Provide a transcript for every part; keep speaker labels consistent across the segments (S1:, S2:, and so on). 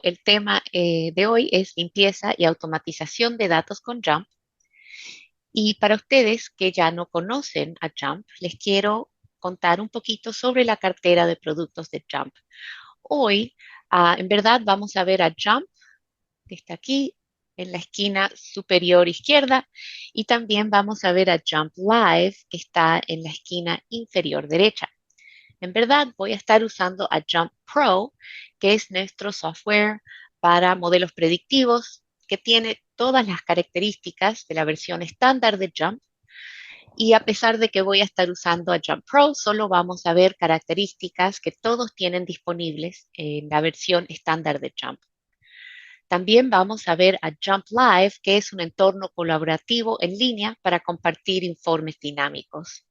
S1: el tema de hoy es limpieza y automatización de datos con Jump. Y para ustedes que ya no conocen a Jump, les quiero contar un poquito sobre la cartera de productos de Jump. Hoy, en verdad, vamos a ver a Jump, que está aquí en la esquina superior izquierda, y también vamos a ver a Jump Live, que está en la esquina inferior derecha. En verdad, voy a estar usando a Jump Pro, que es nuestro software para modelos predictivos, que tiene todas las características de la versión estándar de Jump. Y a pesar de que voy a estar usando a Jump Pro, solo vamos a ver características que todos tienen disponibles en la versión estándar de Jump. También vamos a ver a Jump Live, que es un entorno colaborativo en línea para compartir informes dinámicos.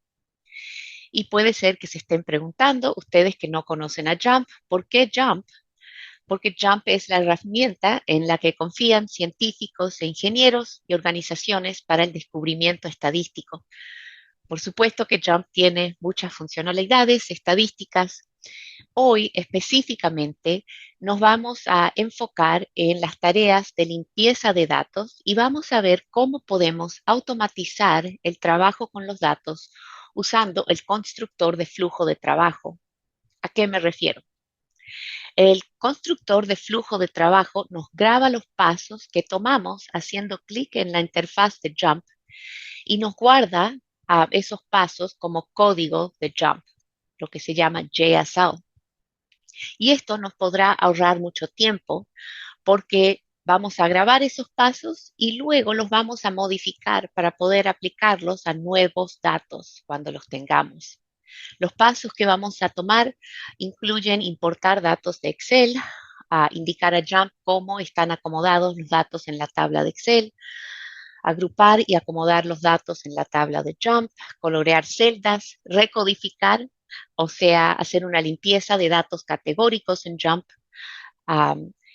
S1: Y puede ser que se estén preguntando, ustedes que no conocen a Jump, ¿por qué Jump? Porque Jump es la herramienta en la que confían científicos e ingenieros y organizaciones para el descubrimiento estadístico. Por supuesto que Jump tiene muchas funcionalidades estadísticas. Hoy específicamente nos vamos a enfocar en las tareas de limpieza de datos y vamos a ver cómo podemos automatizar el trabajo con los datos usando el constructor de flujo de trabajo. ¿A qué me refiero? El constructor de flujo de trabajo nos graba los pasos que tomamos haciendo clic en la interfaz de Jump y nos guarda esos pasos como código de Jump, lo que se llama JSL. Y esto nos podrá ahorrar mucho tiempo porque vamos a grabar esos pasos y luego los vamos a modificar para poder aplicarlos a nuevos datos cuando los tengamos. Los pasos que vamos a tomar incluyen importar datos de Excel, a indicar a Jump cómo están acomodados los datos en la tabla de Excel, agrupar y acomodar los datos en la tabla de Jump, colorear celdas, recodificar, o sea, hacer una limpieza de datos categóricos en Jump,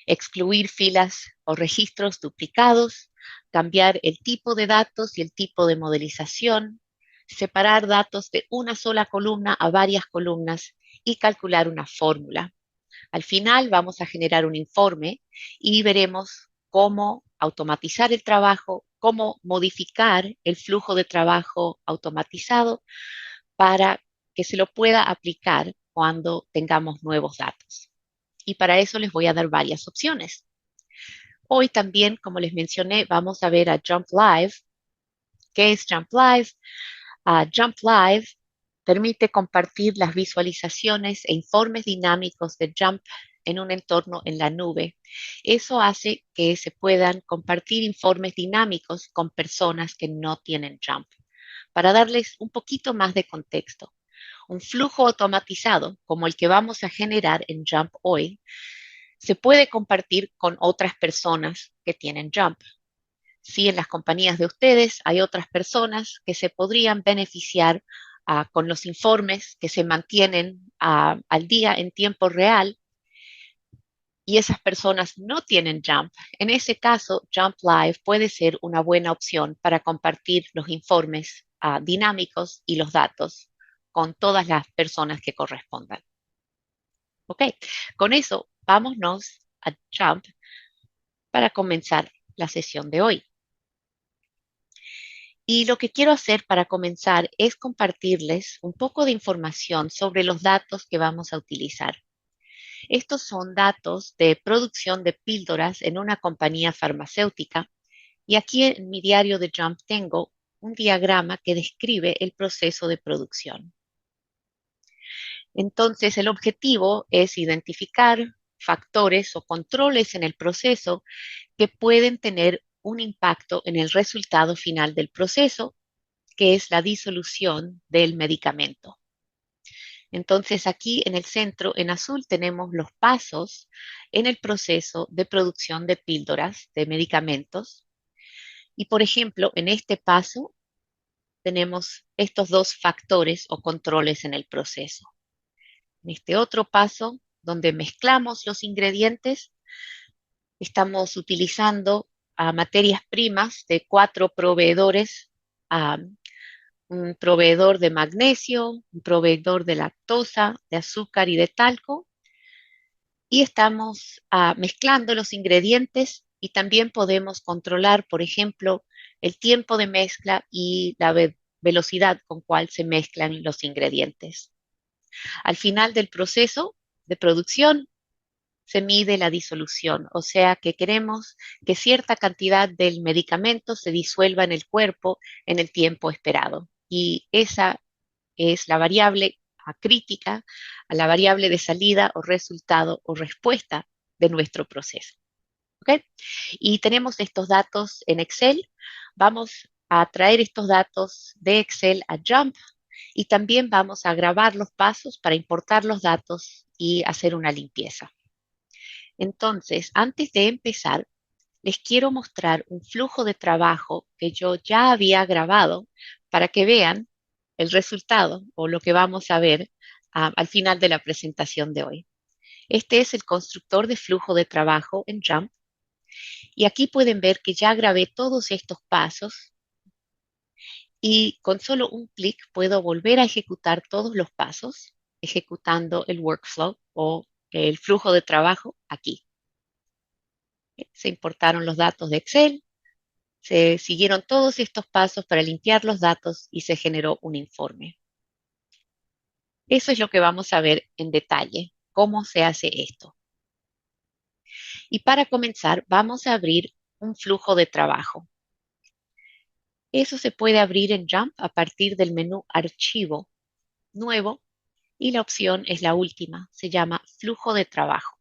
S1: excluir filas o registros duplicados, cambiar el tipo de datos y el tipo de modelización, separar datos de una sola columna a varias columnas y calcular una fórmula. Al final vamos a generar un informe y veremos cómo automatizar el trabajo, cómo modificar el flujo de trabajo automatizado para que se lo pueda aplicar cuando tengamos nuevos datos. Y para eso les voy a dar varias opciones. Hoy también, como les mencioné, vamos a ver a Jump Live. ¿Qué es Jump Live? Jump Live permite compartir las visualizaciones e informes dinámicos de Jump en un entorno en la nube. Eso hace que se puedan compartir informes dinámicos con personas que no tienen Jump. Para darles un poquito más de contexto, un flujo automatizado como el que vamos a generar en Jump hoy se puede compartir con otras personas que tienen Jump. Si en las compañías de ustedes hay otras personas que se podrían beneficiar con los informes que se mantienen al día en tiempo real y esas personas no tienen Jump, en ese caso Jump Live puede ser una buena opción para compartir los informes dinámicos y los datos con todas las personas que correspondan. Ok, con eso vámonos a Jump para comenzar la sesión de hoy. Y lo que quiero hacer para comenzar es compartirles un poco de información sobre los datos que vamos a utilizar. Estos son datos de producción de píldoras en una compañía farmacéutica y aquí en mi diario de Jump tengo un diagrama que describe el proceso de producción. Entonces, el objetivo es identificar factores o controles en el proceso que pueden tener un impacto en el resultado final del proceso, que es la disolución del medicamento. Entonces aquí en el centro, en azul, tenemos los pasos en el proceso de producción de píldoras de medicamentos. Y por ejemplo, en este paso tenemos estos dos factores o controles en el proceso. En este otro paso, donde mezclamos los ingredientes, estamos utilizando materias primas de 4 proveedores, un proveedor de magnesio, un proveedor de lactosa, de azúcar y de talco. y estamos mezclando los ingredientes y también podemos controlar, por ejemplo, el tiempo de mezcla y la velocidad con cual se mezclan los ingredientes. Al final del proceso de producción se mide la disolución, o sea que queremos que cierta cantidad del medicamento se disuelva en el cuerpo en el tiempo esperado. Y esa es la variable crítica, a la variable de salida o resultado o respuesta de nuestro proceso. ¿Ok? Y tenemos estos datos en Excel. Vamos a traer estos datos de Excel a Jump y también vamos a grabar los pasos para importar los datos y hacer una limpieza. Entonces, antes de empezar, les quiero mostrar un flujo de trabajo que yo ya había grabado para que vean el resultado o lo que vamos a ver al final de la presentación de hoy. Este es el constructor de flujo de trabajo en Jump y aquí pueden ver que ya grabé todos estos pasos y con solo un clic puedo volver a ejecutar todos los pasos ejecutando el workflow o el flujo de trabajo aquí. Se importaron los datos de Excel, se siguieron todos estos pasos para limpiar los datos y se generó un informe. Eso es lo que vamos a ver en detalle, cómo se hace esto. Y para comenzar, vamos a abrir un flujo de trabajo. Eso se puede abrir en Jump a partir del menú Archivo, Nuevo, y la opción es la última, se llama Flujo de trabajo.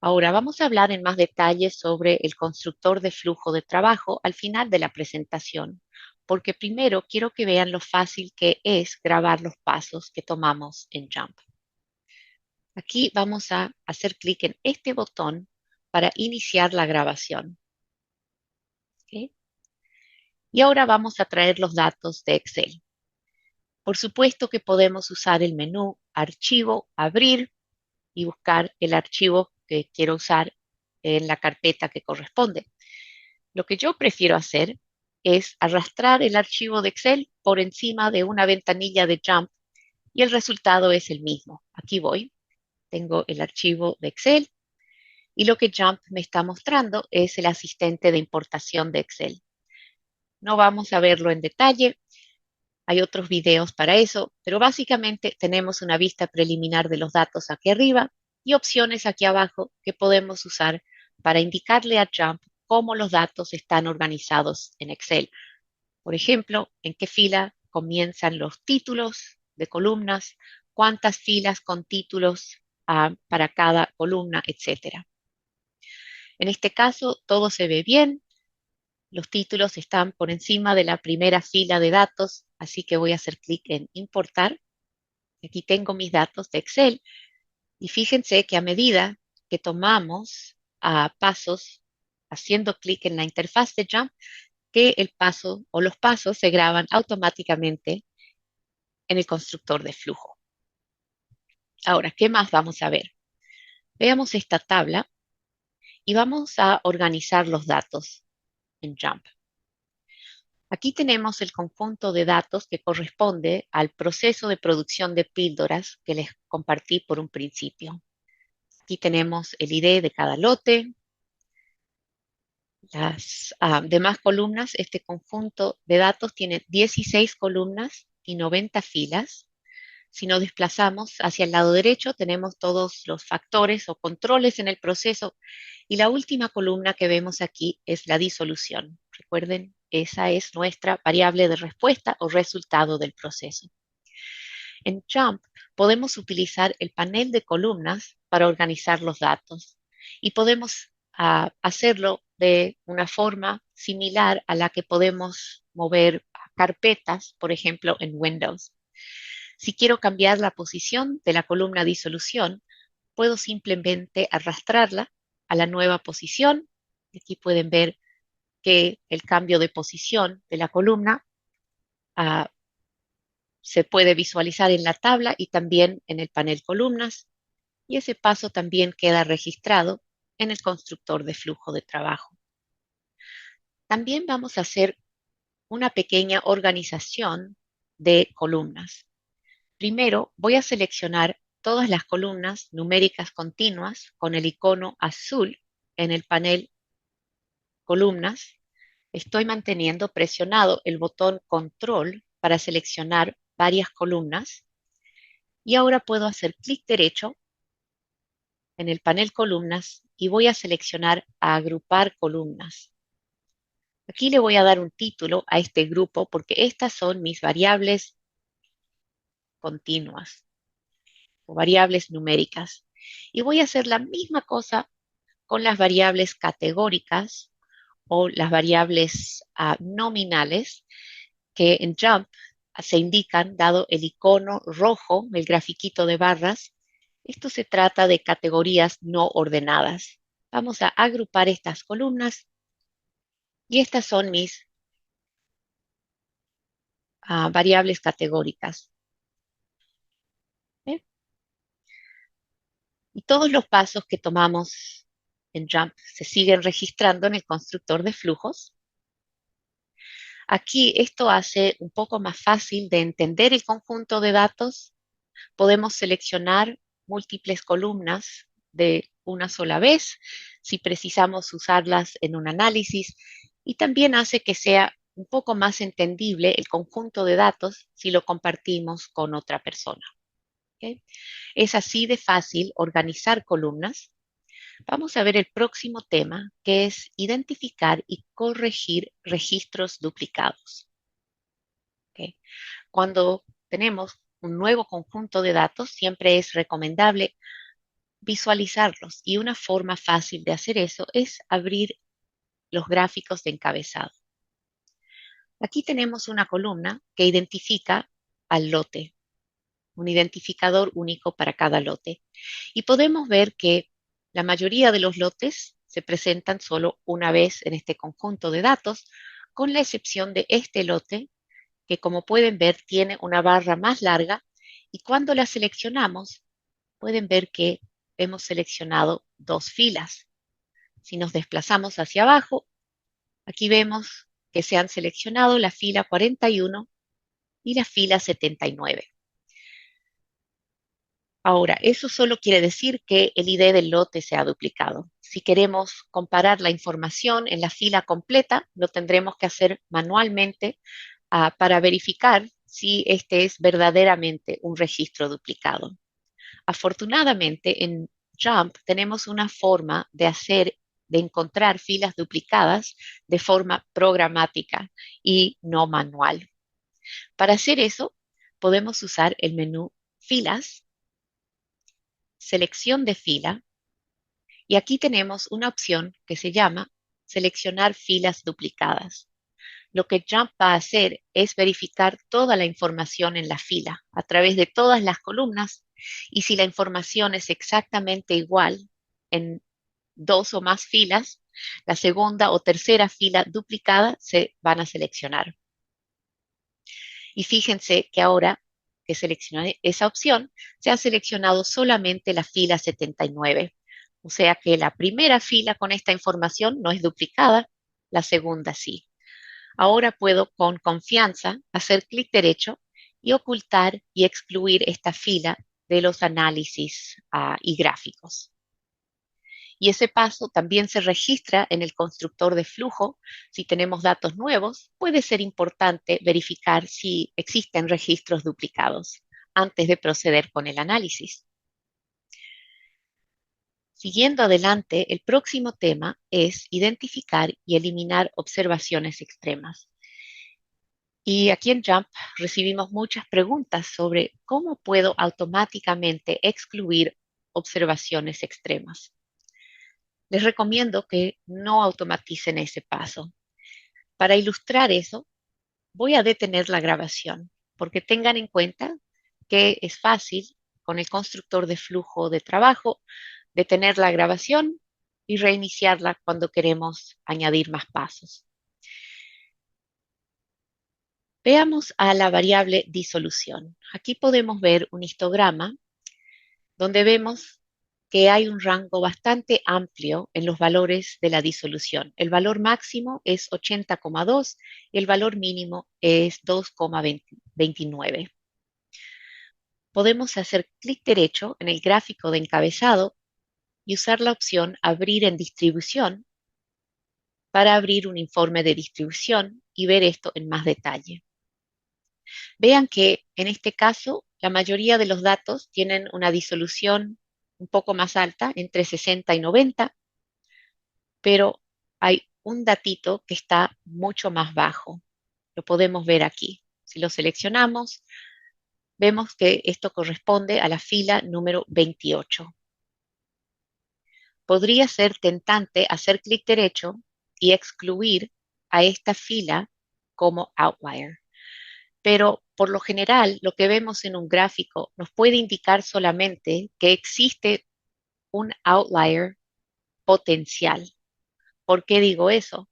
S1: Ahora vamos a hablar en más detalle sobre el constructor de flujo de trabajo al final de la presentación, porque primero quiero que vean lo fácil que es grabar los pasos que tomamos en Jump. Aquí vamos a hacer clic en este botón para iniciar la grabación. ¿Okay? Y ahora vamos a traer los datos de Excel. Por supuesto que podemos usar el menú Archivo, Abrir y buscar el archivo que quiero usar en la carpeta que corresponde. Lo que yo prefiero hacer es arrastrar el archivo de Excel por encima de una ventanilla de Jump y el resultado es el mismo. Aquí voy, tengo el archivo de Excel y lo que Jump me está mostrando es el asistente de importación de Excel. No vamos a verlo en detalle, hay otros videos para eso, pero básicamente tenemos una vista preliminar de los datos aquí arriba y opciones aquí abajo que podemos usar para indicarle a Jump cómo los datos están organizados en Excel. Por ejemplo, en qué fila comienzan los títulos de columnas, cuántas filas con títulos para cada columna, etcétera. En este caso, todo se ve bien. Los títulos están por encima de la primera fila de datos, así que voy a hacer clic en importar. Aquí tengo mis datos de Excel y fíjense que a medida que tomamos pasos haciendo clic en la interfaz de Jump, que el paso o los pasos se graban automáticamente en el constructor de flujo. Ahora, ¿qué más vamos a ver? Veamos esta tabla y vamos a organizar los datos en Jump. Aquí tenemos el conjunto de datos que corresponde al proceso de producción de píldoras que les compartí por un principio. Aquí tenemos el ID de cada lote, las demás columnas. Este conjunto de datos tiene 16 columnas y 90 filas. Si nos desplazamos hacia el lado derecho, tenemos todos los factores o controles en el proceso y la última columna que vemos aquí es la disolución. Recuerden, esa es nuestra variable de respuesta o resultado del proceso. En Jump podemos utilizar el panel de columnas para organizar los datos y podemos hacerlo de una forma similar a la que podemos mover carpetas, por ejemplo, en Windows. Si quiero cambiar la posición de la columna disolución, puedo simplemente arrastrarla a la nueva posición. Aquí pueden ver que el cambio de posición de la columna se puede visualizar en la tabla y también en el panel columnas, y ese paso también queda registrado en el constructor de flujo de trabajo. También vamos a hacer una pequeña organización de columnas. Primero voy a seleccionar todas las columnas numéricas continuas con el icono azul en el panel columnas. Estoy manteniendo presionado el botón control para seleccionar varias columnas y ahora puedo hacer clic derecho en el panel columnas y voy a seleccionar agrupar columnas. Aquí le voy a dar un título a este grupo porque estas son mis variables continuas o variables numéricas. Y voy a hacer la misma cosa con las variables categóricas o las variables nominales que en Jump se indican dado el icono rojo, el grafiquito de barras. Esto se trata de categorías no ordenadas. Vamos a agrupar estas columnas y estas son mis variables categóricas. ¿Ve? Y todos los pasos que tomamos en Jump se siguen registrando en el constructor de flujos. Aquí esto hace un poco más fácil de entender el conjunto de datos. Podemos seleccionar múltiples columnas de una sola vez si precisamos usarlas en un análisis y también hace que sea un poco más entendible el conjunto de datos si lo compartimos con otra persona. ¿Okay? Es así de fácil organizar columnas. Vamos a ver el próximo tema, que es identificar y corregir registros duplicados. ¿Okay? Cuando tenemos un nuevo conjunto de datos, siempre es recomendable visualizarlos y una forma fácil de hacer eso es abrir los gráficos de encabezado. Aquí tenemos una columna que identifica al lote, un identificador único para cada lote. Y podemos ver que la mayoría de los lotes se presentan solo una vez en este conjunto de datos, con la excepción de este lote, que como pueden ver tiene una barra más larga y cuando la seleccionamos pueden ver que hemos seleccionado dos filas. Si nos desplazamos hacia abajo, aquí vemos que se han seleccionado la fila 41 y la fila 79. Ahora, eso solo quiere decir que el ID del lote se ha duplicado. Si queremos comparar la información en la fila completa, lo tendremos que hacer manualmente para verificar si este es verdaderamente un registro duplicado. Afortunadamente, en Jump tenemos una forma de encontrar filas duplicadas de forma programática y no manual. Para hacer eso, podemos usar el menú Filas, Selección de fila, y aquí tenemos una opción que se llama Seleccionar filas duplicadas. Lo que Jump va a hacer es verificar toda la información en la fila a través de todas las columnas y si la información es exactamente igual en dos o más filas, la segunda o tercera fila duplicada se van a seleccionar. Y fíjense que ahora que seleccioné esa opción, se ha seleccionado solamente la fila 79. O sea que la primera fila con esta información no es duplicada, la segunda sí. Ahora puedo con confianza hacer clic derecho y ocultar y excluir esta fila de los análisis y gráficos. Y ese paso también se registra en el constructor de flujo. Si tenemos datos nuevos, puede ser importante verificar si existen registros duplicados antes de proceder con el análisis. Siguiendo adelante, el próximo tema es identificar y eliminar observaciones extremas. Y aquí en Jump recibimos muchas preguntas sobre cómo puedo automáticamente excluir observaciones extremas. Les recomiendo que no automaticen ese paso. Para ilustrar eso, voy a detener la grabación, porque tengan en cuenta que es fácil con el constructor de flujo de trabajo detener la grabación y reiniciarla cuando queremos añadir más pasos. Veamos a la variable disolución. Aquí podemos ver un histograma donde vemos que hay un rango bastante amplio en los valores de la disolución. El valor máximo es 80,2 y el valor mínimo es 2,29. podemos hacer clic derecho en el gráfico de encabezado y usar la opción Abrir en distribución para abrir un informe de distribución y ver esto en más detalle. Vean que en este caso la mayoría de los datos tienen una disolución un poco más alta, entre 60 y 90, pero hay un datito que está mucho más bajo. Lo podemos ver aquí. Si lo seleccionamos, vemos que esto corresponde a la fila número 28. Podría ser tentante hacer clic derecho y excluir a esta fila como outlier, pero por lo general lo que vemos en un gráfico nos puede indicar solamente que existe un outlier potencial. ¿Por qué digo eso?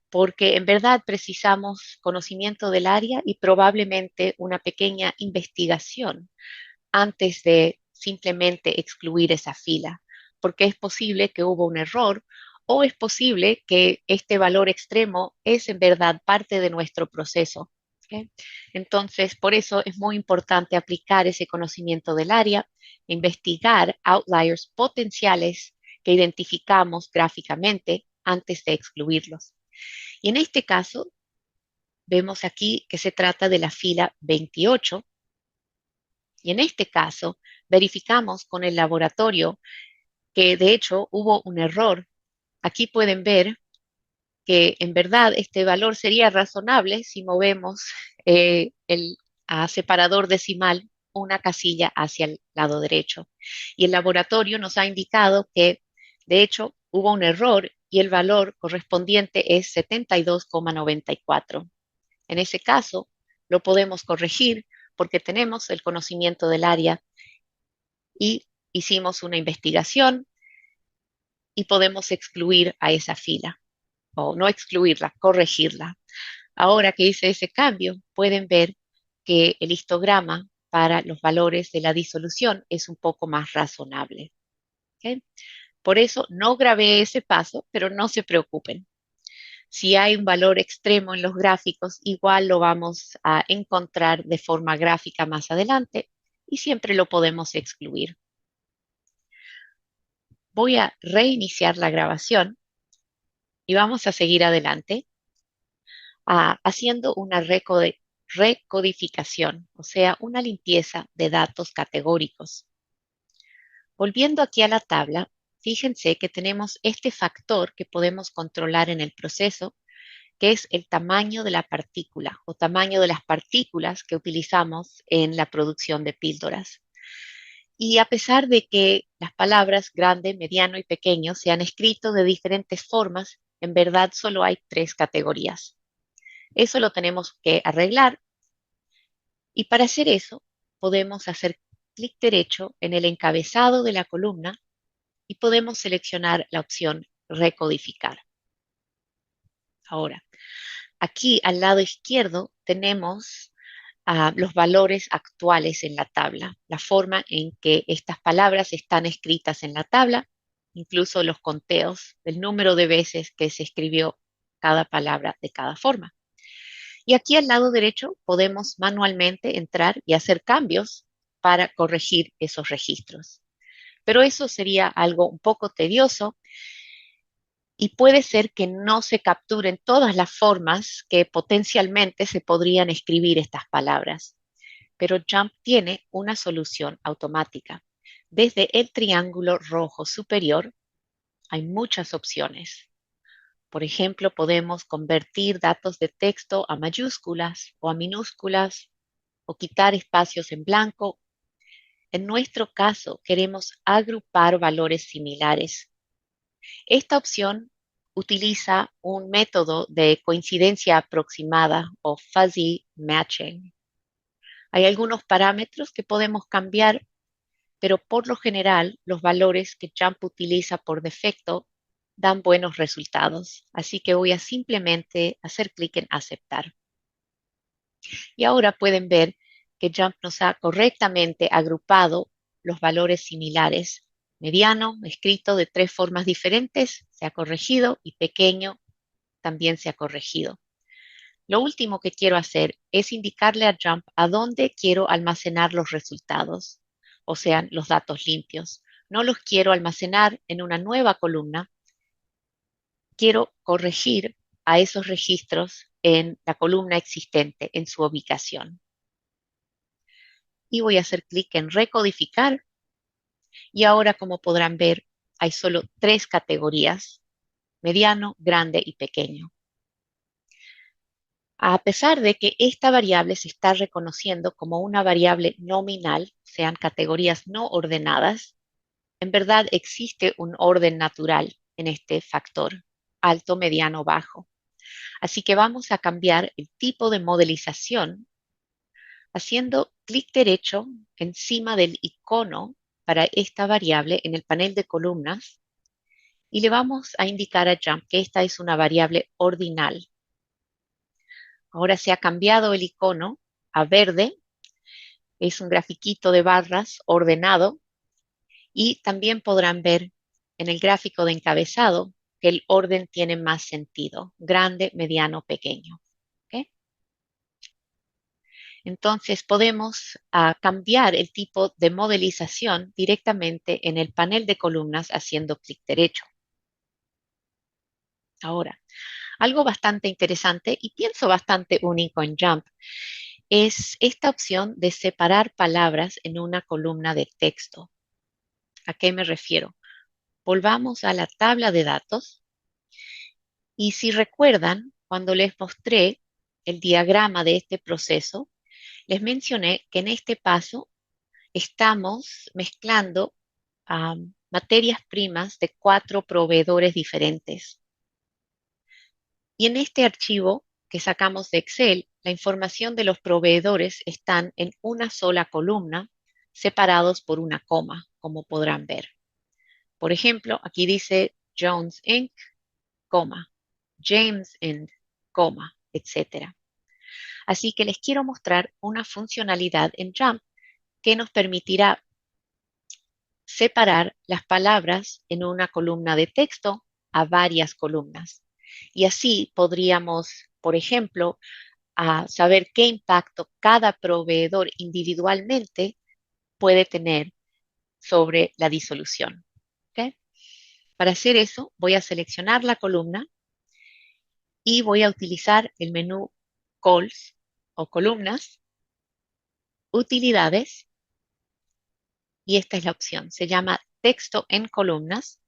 S1: Porque en verdad precisamos conocimiento del área y probablemente una pequeña investigación antes de simplemente excluir esa fila, porque es posible que hubo un error o es posible que este valor extremo es en verdad parte de nuestro proceso. ¿Ok? Entonces, por eso es muy importante aplicar ese conocimiento del área, investigar outliers potenciales que identificamos gráficamente antes de excluirlos. Y en este caso, vemos aquí que se trata de la fila 28, y en este caso, verificamos con el laboratorio que de hecho hubo un error. Aquí pueden ver que en verdad este valor sería razonable si movemos el separador decimal una casilla hacia el lado derecho. Y el laboratorio nos ha indicado que de hecho hubo un error y el valor correspondiente es 72,94. En ese caso, lo podemos corregir porque tenemos el conocimiento del área y hicimos una investigación y podemos excluir a esa fila, o no excluirla, corregirla. Ahora que hice ese cambio, pueden ver que el histograma para los valores de la disolución es un poco más razonable. ¿Ok? Por eso no grabé ese paso, pero no se preocupen. Si hay un valor extremo en los gráficos, igual lo vamos a encontrar de forma gráfica más adelante y siempre lo podemos excluir. Voy a reiniciar la grabación y vamos a seguir adelante haciendo una recodificación, o sea, una limpieza de datos categóricos. Volviendo aquí a la tabla, fíjense que tenemos este factor que podemos controlar en el proceso, que es el tamaño de la partícula o tamaño de las partículas que utilizamos en la producción de píldoras. Y a pesar de que las palabras grande, mediano y pequeño se han escrito de diferentes formas, en verdad solo hay 3 categorías. Eso lo tenemos que arreglar y para hacer eso podemos hacer clic derecho en el encabezado de la columna y podemos seleccionar la opción Recodificar. Ahora, aquí al lado izquierdo tenemos los valores actuales en la tabla, la forma en que estas palabras están escritas en la tabla, incluso los conteos del número de veces que se escribió cada palabra de cada forma. Y aquí al lado derecho podemos manualmente entrar y hacer cambios para corregir esos registros. Pero eso sería algo un poco tedioso y puede ser que no se capturen todas las formas que potencialmente se podrían escribir estas palabras. Pero JUMP tiene una solución automática. Desde el triángulo rojo superior hay muchas opciones. Por ejemplo, podemos convertir datos de texto a mayúsculas o a minúsculas o quitar espacios en blanco. En nuestro caso, queremos agrupar valores similares. Esta opción utiliza un método de coincidencia aproximada o fuzzy matching. Hay algunos parámetros que podemos cambiar, pero por lo general los valores que JUMP utiliza por defecto dan buenos resultados. Así que voy a simplemente hacer clic en aceptar. Y ahora pueden ver que JUMP nos ha correctamente agrupado los valores similares. Mediano, escrito de 3 formas diferentes, se ha corregido y pequeño también se ha corregido. Lo último que quiero hacer es indicarle a Jump a dónde quiero almacenar los resultados, o sea, los datos limpios. No los quiero almacenar en una nueva columna, quiero corregir a esos registros en la columna existente, en su ubicación. Y voy a hacer clic en recodificar y ahora, como podrán ver, hay solo tres categorías: mediano, grande y pequeño. A pesar de que esta variable se está reconociendo como una variable nominal, sean categorías no ordenadas, en verdad existe un orden natural en este factor: alto, mediano, bajo. Así que vamos a cambiar el tipo de modelización haciendo clic derecho encima del icono para esta variable en el panel de columnas y le vamos a indicar a Jump que esta es una variable ordinal. Ahora se ha cambiado el icono a verde, es un grafiquito de barras ordenado y también podrán ver en el gráfico de encabezado que el orden tiene más sentido: grande, mediano, pequeño. ¿Ok? Entonces podemos cambiar el tipo de modelización directamente en el panel de columnas haciendo clic derecho. Ahora, algo bastante interesante y pienso bastante único en Jump es esta opción de separar palabras en una columna de texto. ¿A qué me refiero? Volvamos a la tabla de datos y si recuerdan, cuando les mostré el diagrama de este proceso, les mencioné que en este paso estamos mezclando materias primas de 4 proveedores diferentes. Y en este archivo que sacamos de Excel, la información de los proveedores están en una sola columna, separados por una coma, como podrán ver. Por ejemplo, aquí dice Jones Inc., coma, James Inc., coma, etc. Así que les quiero mostrar una funcionalidad en Jump que nos permitirá separar las palabras en una columna de texto a varias columnas. Y así podríamos, por ejemplo, saber qué impacto cada proveedor individualmente puede tener sobre la disolución. ¿Ok? Para hacer eso, voy a seleccionar la columna y voy a utilizar el menú Calls o columnas, utilidades, y esta es la opción. Se llama texto en columnas.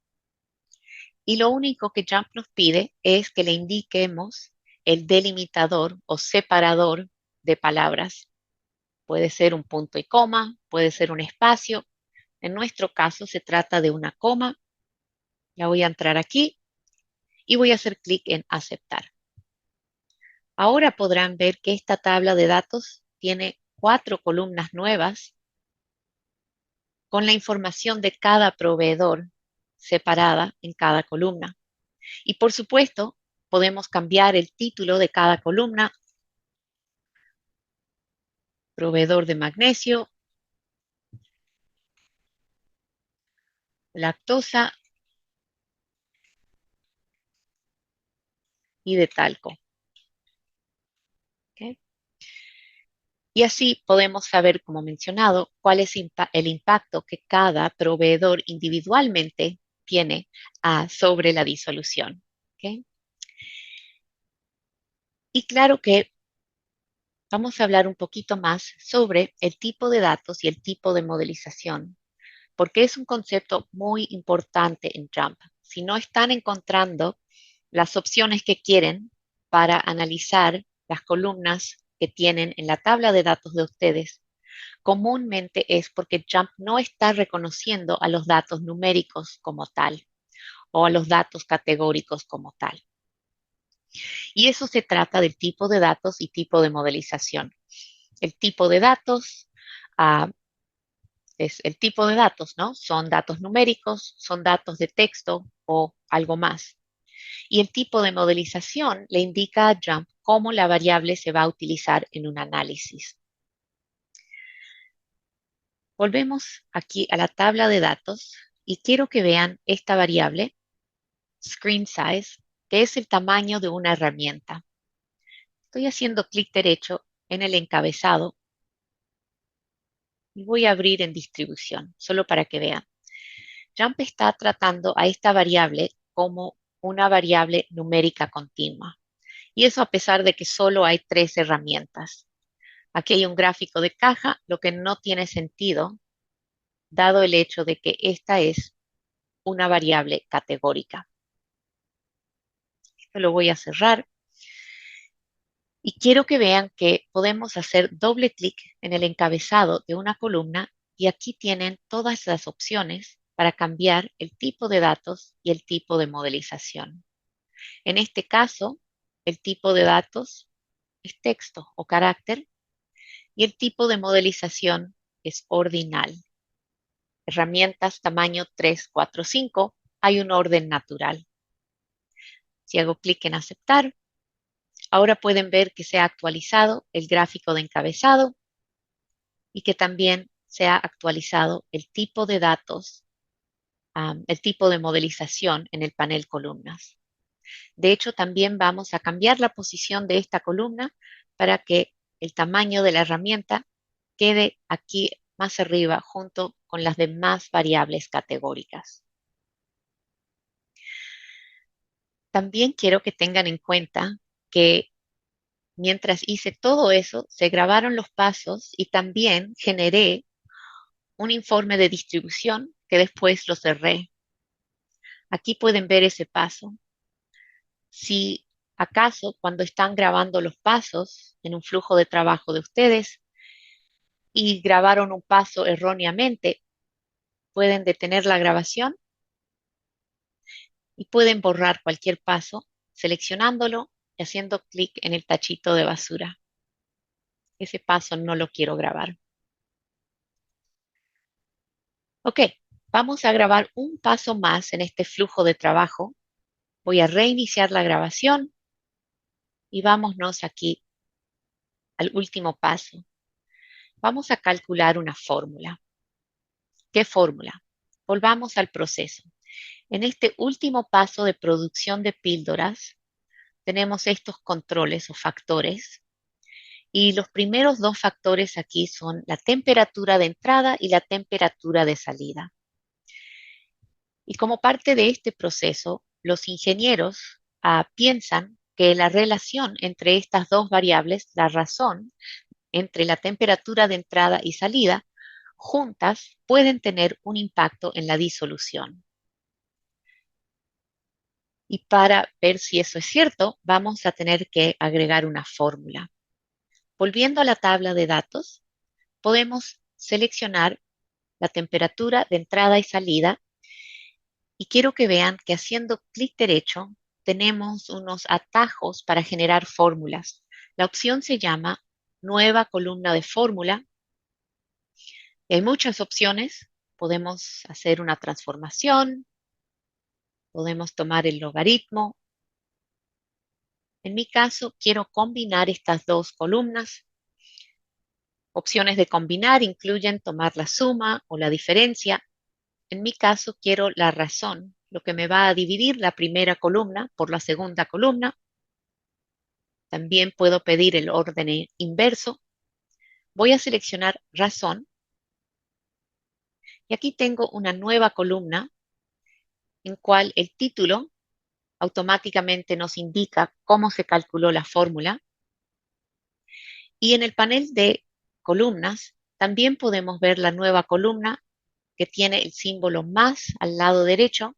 S1: Y lo único que Jump nos pide es que le indiquemos el delimitador o separador de palabras. Puede ser un punto y coma, puede ser un espacio. En nuestro caso se trata de una coma. Ya voy a entrar aquí y voy a hacer clic en aceptar. Ahora podrán ver que esta tabla de datos tiene 4 columnas nuevas con la información de cada proveedor separada en cada columna. Y por supuesto, podemos cambiar el título de cada columna: proveedor de magnesio, lactosa y de talco. ¿Ok? Y así podemos saber, como mencionado, cuál es el impacto que cada proveedor individualmente tiene sobre la disolución. ¿Ok? Y claro que vamos a hablar un poquito más sobre el tipo de datos y el tipo de modelización, porque es un concepto muy importante en Jump. Si no están encontrando las opciones que quieren para analizar las columnas que tienen en la tabla de datos de ustedes, comúnmente es porque Jump no está reconociendo a los datos numéricos como tal o a los datos categóricos como tal. Y eso se trata del tipo de datos y tipo de modelización. El tipo de datos es el tipo de datos, ¿no? Son datos numéricos, son datos de texto o algo más. Y el tipo de modelización le indica a Jump cómo la variable se va a utilizar en un análisis. Volvemos aquí a la tabla de datos y quiero que vean esta variable, screen size, que es el tamaño de una herramienta. Estoy haciendo clic derecho en el encabezado y voy a abrir en distribución, solo para que vean. Jump está tratando a esta variable como una variable numérica continua. Y eso a pesar de que solo hay 3 herramientas. Aquí hay un gráfico de caja, lo que no tiene sentido, dado el hecho de que esta es una variable categórica. Esto lo voy a cerrar. Y quiero que vean que podemos hacer doble clic en el encabezado de una columna y aquí tienen todas las opciones para cambiar el tipo de datos y el tipo de modelización. En este caso, el tipo de datos es texto o carácter y el tipo de modelización es ordinal. Herramientas tamaño 3, 4, 5, hay un orden natural. Si hago clic en aceptar, ahora pueden ver que se ha actualizado el gráfico de encabezado y que también se ha actualizado el tipo de datos, el tipo de modelización en el panel columnas. De hecho, también vamos a cambiar la posición de esta columna para que el tamaño de la herramienta quede aquí más arriba junto con las demás variables categóricas. También quiero que tengan en cuenta que mientras hice todo eso, se grabaron los pasos y también generé un informe de distribución que después lo cerré. Aquí pueden ver ese paso. Si acaso cuando están grabando los pasos en un flujo de trabajo de ustedes y grabaron un paso erróneamente, pueden detener la grabación y pueden borrar cualquier paso seleccionándolo y haciendo clic en el tachito de basura. Ese paso no lo quiero grabar. Ok, vamos a grabar un paso más en este flujo de trabajo. Voy a reiniciar la grabación y vámonos aquí al último paso. Vamos a calcular una fórmula. ¿Qué fórmula? Volvamos al proceso. En este último paso de producción de píldoras, tenemos estos controles o factores. Y los primeros 2 factores aquí son la temperatura de entrada y la temperatura de salida. Y como parte de este proceso, los ingenieros piensan que la relación entre estas 2 variables, la razón entre la temperatura de entrada y salida, juntas pueden tener un impacto en la disolución. Y para ver si eso es cierto, vamos a tener que agregar una fórmula. Volviendo a la tabla de datos, podemos seleccionar la temperatura de entrada y salida y quiero que vean que haciendo clic derecho tenemos unos atajos para generar fórmulas. La opción se llama Nueva columna de fórmula. Y hay muchas opciones. Podemos hacer una transformación, podemos tomar el logaritmo. En mi caso, quiero combinar estas 2 columnas. Opciones de combinar incluyen tomar la suma o la diferencia. En mi caso, quiero la razón, lo que me va a dividir la primera columna por la segunda columna. También puedo pedir el orden inverso. Voy a seleccionar razón y aquí tengo una nueva columna en cual el título automáticamente nos indica cómo se calculó la fórmula. Y en el panel de columnas también podemos ver la nueva columna que tiene el símbolo más al lado derecho.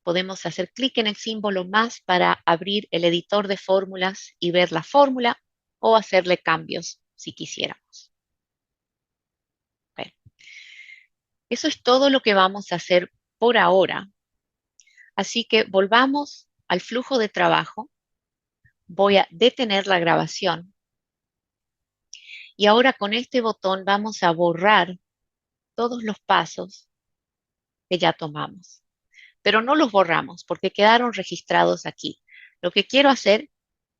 S1: Podemos hacer clic en el símbolo más para abrir el editor de fórmulas y ver la fórmula o hacerle cambios si quisiéramos. Bueno, eso es todo lo que vamos a hacer por ahora. Así que volvamos al flujo de trabajo. Voy a detener la grabación y ahora con este botón vamos a borrar todos los pasos que ya tomamos. Pero no los borramos porque quedaron registrados aquí. Lo que quiero hacer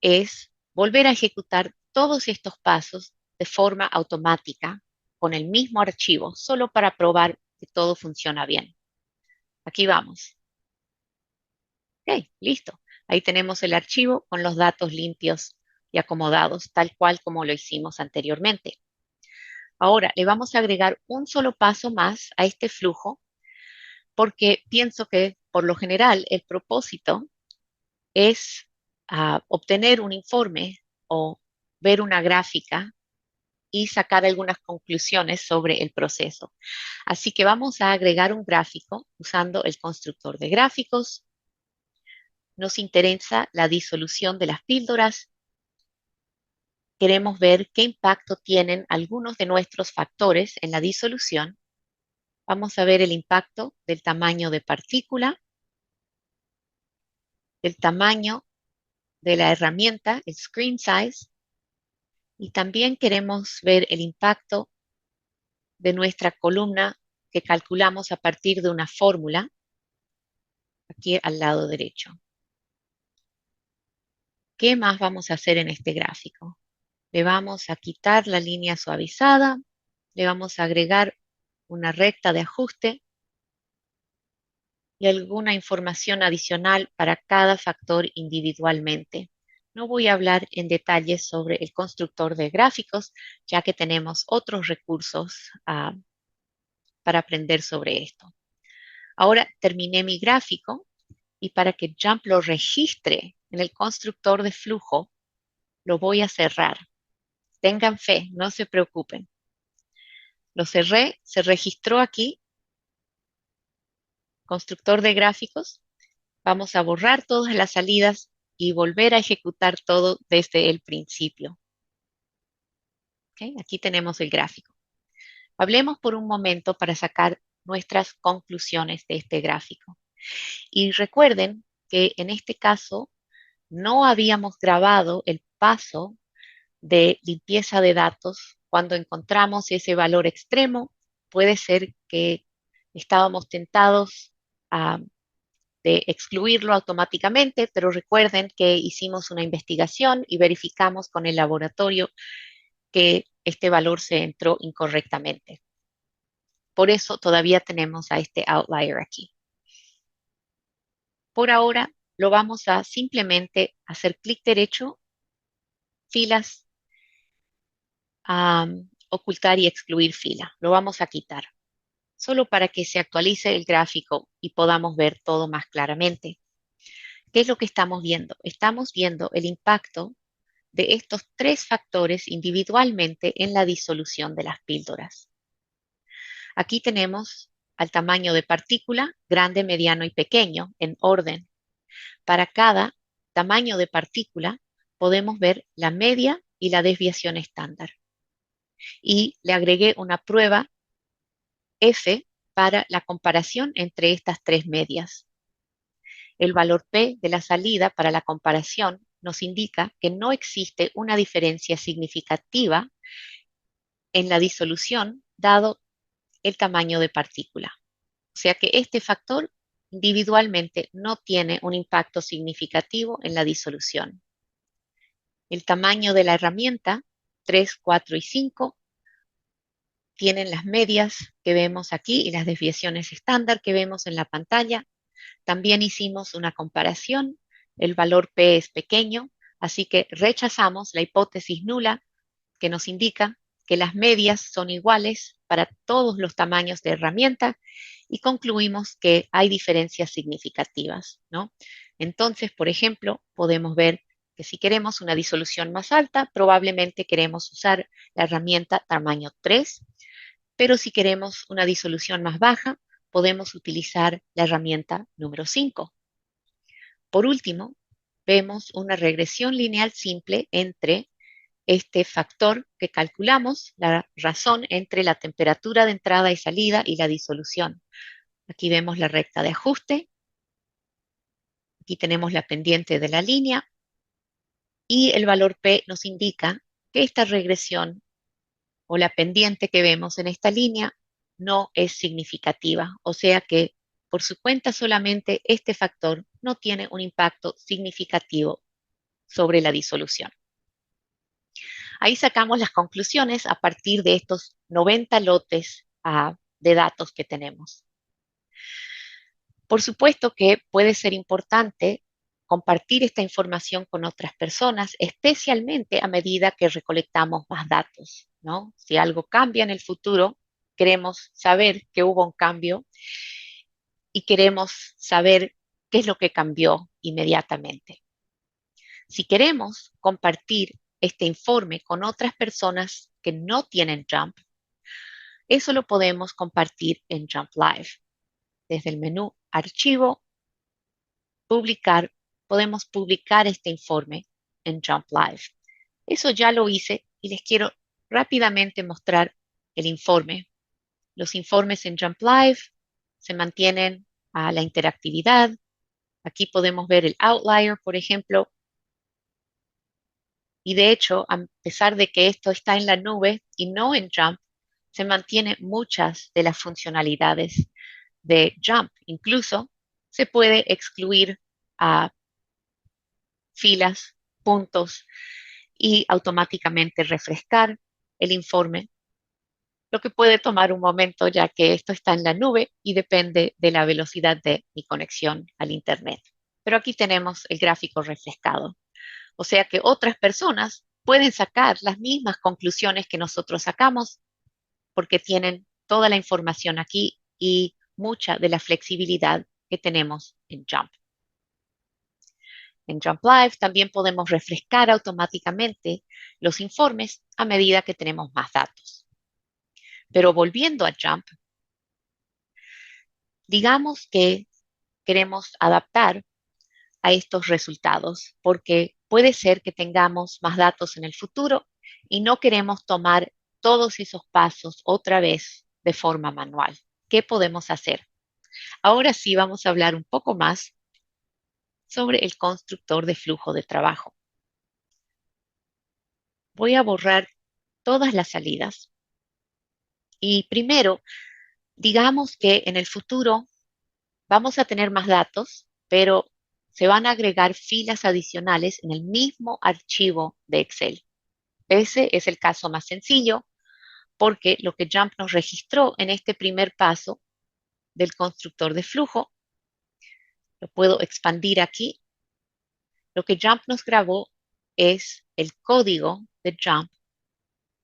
S1: es volver a ejecutar todos estos pasos de forma automática con el mismo archivo, solo para probar que todo funciona bien. Aquí vamos. Ok, listo. Ahí tenemos el archivo con los datos limpios y acomodados, tal cual como lo hicimos anteriormente. Ahora, le vamos a agregar un solo paso más a este flujo porque pienso que por lo general el propósito es obtener un informe o ver una gráfica y sacar algunas conclusiones sobre el proceso. Así que vamos a agregar un gráfico usando el constructor de gráficos. Nos interesa la disolución de las píldoras. Queremos ver qué impacto tienen algunos de nuestros factores en la disolución. Vamos a ver el impacto del tamaño de partícula, del tamaño de la herramienta, el screen size, y también queremos ver el impacto de nuestra columna que calculamos a partir de una fórmula aquí al lado derecho. ¿Qué más vamos a hacer en este gráfico? Le vamos a quitar la línea suavizada, le vamos a agregar una recta de ajuste y alguna información adicional para cada factor individualmente. No voy a hablar en detalle sobre el constructor de gráficos, ya que tenemos otros recursos para aprender sobre esto. Ahora terminé mi gráfico y para que Jump lo registre en el constructor de flujo, lo voy a cerrar. Tengan fe, no se preocupen. Lo cerré, se registró aquí, constructor de gráficos. Vamos a borrar todas las salidas y volver a ejecutar todo desde el principio. ¿Okay? Aquí tenemos el gráfico. Hablemos por un momento para sacar nuestras conclusiones de este gráfico. Y recuerden que en este caso no habíamos grabado el paso de limpieza de datos. Cuando encontramos ese valor extremo, puede ser que estábamos tentados de excluirlo automáticamente, pero recuerden que hicimos una investigación y verificamos con el laboratorio que este valor se entró incorrectamente. Por eso todavía tenemos a este outlier aquí. Por ahora lo vamos a simplemente hacer clic derecho, filas, ocultar y excluir fila. Lo vamos a quitar, solo para que se actualice el gráfico y podamos ver todo más claramente. ¿Qué es lo que estamos viendo? Estamos viendo el impacto de estos tres factores individualmente en la disolución de las píldoras. Aquí tenemos al tamaño de partícula, grande, mediano y pequeño, en orden. Para cada tamaño de partícula podemos ver la media y la desviación estándar. Y le agregué una prueba F para la comparación entre estas tres medias. El valor P de la salida para la comparación nos indica que no existe una diferencia significativa en la disolución dado el tamaño de partícula. O sea que este factor individualmente no tiene un impacto significativo en la disolución. El tamaño de la herramienta, 3, 4 y 5, tienen las medias que vemos aquí y las desviaciones estándar que vemos en la pantalla. También hicimos una comparación. El valor P es pequeño, así que rechazamos la hipótesis nula que nos indica que las medias son iguales para todos los tamaños de herramienta y concluimos que hay diferencias significativas, ¿no? Entonces, por ejemplo, podemos ver que si queremos una disolución más alta, probablemente queremos usar la herramienta tamaño 3, pero si queremos una disolución más baja, podemos utilizar la herramienta número 5. Por último, vemos una regresión lineal simple entre este factor que calculamos, la razón entre la temperatura de entrada y salida y la disolución. Aquí vemos la recta de ajuste, aquí tenemos la pendiente de la línea y el valor P nos indica que esta regresión o la pendiente que vemos en esta línea no es significativa, o sea que por su cuenta solamente este factor no tiene un impacto significativo sobre la disolución. Ahí sacamos las conclusiones a partir de estos 90 lotes de datos que tenemos. Por supuesto que puede ser importante compartir esta información con otras personas, especialmente a medida que recolectamos más datos, ¿no? Si algo cambia en el futuro, queremos saber que hubo un cambio y queremos saber qué es lo que cambió inmediatamente. Si queremos compartir este informe con otras personas que no tienen Jump, eso lo podemos compartir en Jump Live. Desde el menú Archivo, Publicar, podemos publicar este informe en Jump Live. Eso ya lo hice y les quiero rápidamente mostrar el informe. Los informes en Jump Live se mantienen a la interactividad. Aquí podemos ver el outlier, por ejemplo, y de hecho, a pesar de que esto está en la nube y no en Jump, se mantienen muchas de las funcionalidades de Jump. Incluso se puede excluir a filas, puntos y automáticamente refrescar el informe, lo que puede tomar un momento ya que esto está en la nube y depende de la velocidad de mi conexión al Internet. Pero aquí tenemos el gráfico refrescado. O sea que otras personas pueden sacar las mismas conclusiones que nosotros sacamos porque tienen toda la información aquí y mucha de la flexibilidad que tenemos en Jump. En Jump Live también podemos refrescar automáticamente los informes a medida que tenemos más datos. Pero volviendo a Jump, digamos que queremos adaptar a estos resultados porque puede ser que tengamos más datos en el futuro y no queremos tomar todos esos pasos otra vez de forma manual. ¿Qué podemos hacer? Ahora sí vamos a hablar un poco más sobre el constructor de flujo de trabajo. Voy a borrar todas las salidas y primero, digamos que en el futuro vamos a tener más datos, pero se van a agregar filas adicionales en el mismo archivo de Excel. Ese es el caso más sencillo porque lo que Jump nos registró en este primer paso del constructor de flujo, lo puedo expandir aquí. Lo que Jump nos grabó es el código de Jump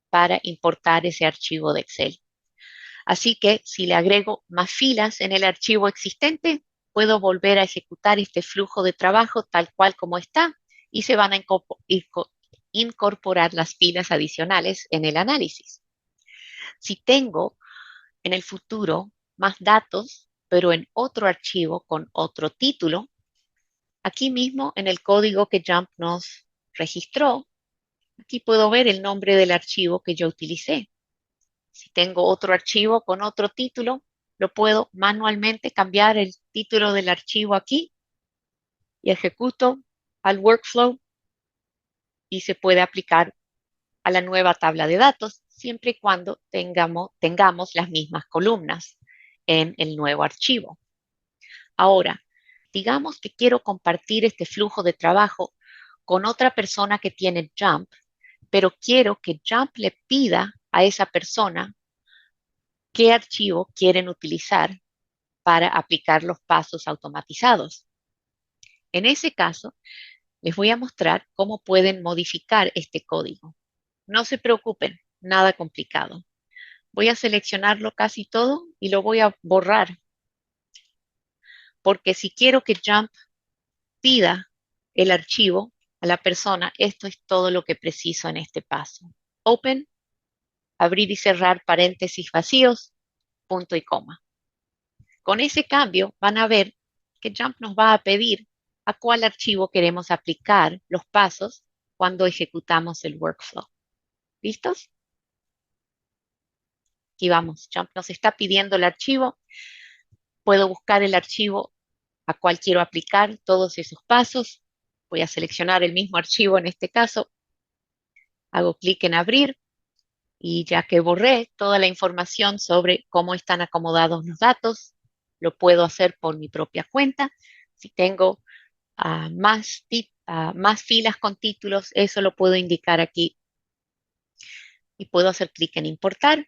S1: para importar ese archivo de Excel. Así que si le agrego más filas en el archivo existente, puedo volver a ejecutar este flujo de trabajo tal cual como está y se van a incorporar las filas adicionales en el análisis. Si tengo en el futuro más datos, pero en otro archivo con otro título, aquí mismo en el código que Jump nos registró, aquí puedo ver el nombre del archivo que yo utilicé. Si tengo otro archivo con otro título, lo puedo manualmente cambiar el título del archivo aquí y ejecuto al workflow y se puede aplicar a la nueva tabla de datos siempre y cuando tengamos las mismas columnas en el nuevo archivo. Ahora, digamos que quiero compartir este flujo de trabajo con otra persona que tiene Jump, pero quiero que Jump le pida a esa persona qué archivo quieren utilizar para aplicar los pasos automatizados. En ese caso, les voy a mostrar cómo pueden modificar este código. No se preocupen, nada complicado. Voy a seleccionarlo casi todo y lo voy a borrar, porque si quiero que Jump pida el archivo a la persona, esto es todo lo que preciso en este paso. Open, abrir y cerrar paréntesis vacíos, punto y coma. Con ese cambio van a ver que Jump nos va a pedir a cuál archivo queremos aplicar los pasos cuando ejecutamos el workflow. ¿Listos? Aquí vamos. Jump nos está pidiendo el archivo. Puedo buscar el archivo a cual quiero aplicar todos esos pasos. Voy a seleccionar el mismo archivo en este caso. Hago clic en abrir y ya que borré toda la información sobre cómo están acomodados los datos, lo puedo hacer por mi propia cuenta. Si tengo más filas con títulos, eso lo puedo indicar aquí y puedo hacer clic en importar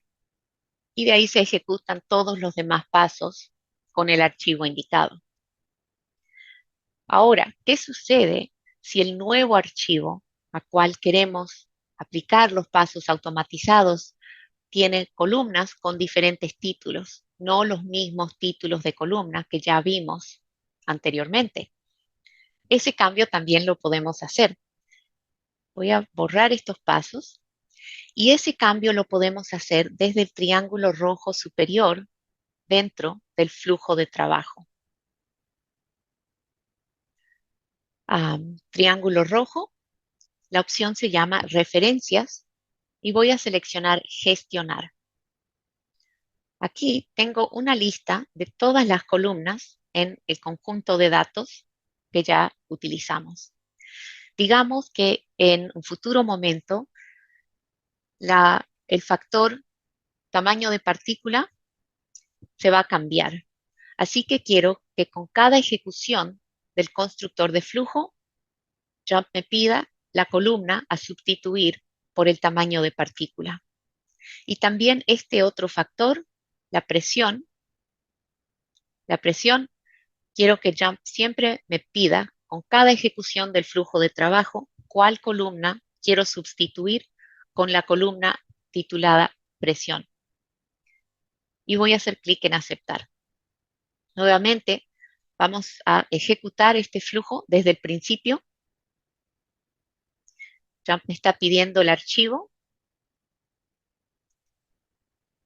S1: y de ahí se ejecutan todos los demás pasos con el archivo indicado. Ahora, ¿qué sucede si el nuevo archivo al cual queremos aplicar los pasos automatizados tiene columnas con diferentes títulos, no los mismos títulos de columna que ya vimos anteriormente? Ese cambio también lo podemos hacer. Voy a borrar estos pasos y ese cambio lo podemos hacer desde el triángulo rojo superior dentro del flujo de trabajo. Triángulo rojo, la opción se llama referencias y voy a seleccionar gestionar. Aquí tengo una lista de todas las columnas en el conjunto de datos que ya utilizamos. Digamos que en un futuro momento el factor tamaño de partícula se va a cambiar. Así que quiero que con cada ejecución del constructor de flujo, Jump me pida la columna a sustituir por el tamaño de partícula. Y también este otro factor, la presión. La presión, quiero que Jump siempre me pida con cada ejecución del flujo de trabajo cuál columna quiero sustituir con la columna titulada presión. Y voy a hacer clic en aceptar. Nuevamente, vamos a ejecutar este flujo desde el principio. Jump me está pidiendo el archivo.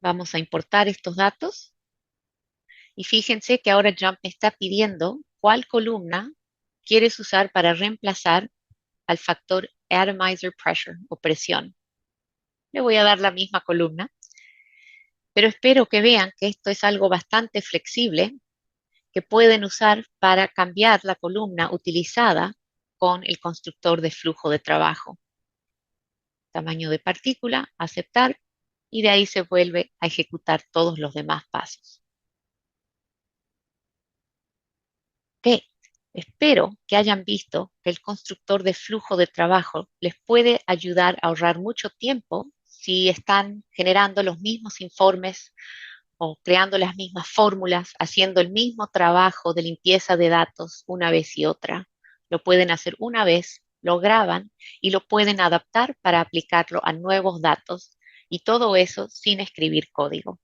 S1: Vamos a importar estos datos. Y fíjense que ahora Jump me está pidiendo cuál columna quieres usar para reemplazar al factor atomizer pressure o presión. Le voy a dar la misma columna, pero espero que vean que esto es algo bastante flexible que pueden usar para cambiar la columna utilizada con el constructor de flujo de trabajo. Tamaño de partícula, aceptar, y de ahí se vuelve a ejecutar todos los demás pasos. Ok, espero que hayan visto que el constructor de flujo de trabajo les puede ayudar a ahorrar mucho tiempo si están generando los mismos informes o creando las mismas fórmulas, haciendo el mismo trabajo de limpieza de datos una vez y otra. Lo pueden hacer una vez, lo graban y lo pueden adaptar para aplicarlo a nuevos datos y todo eso sin escribir código.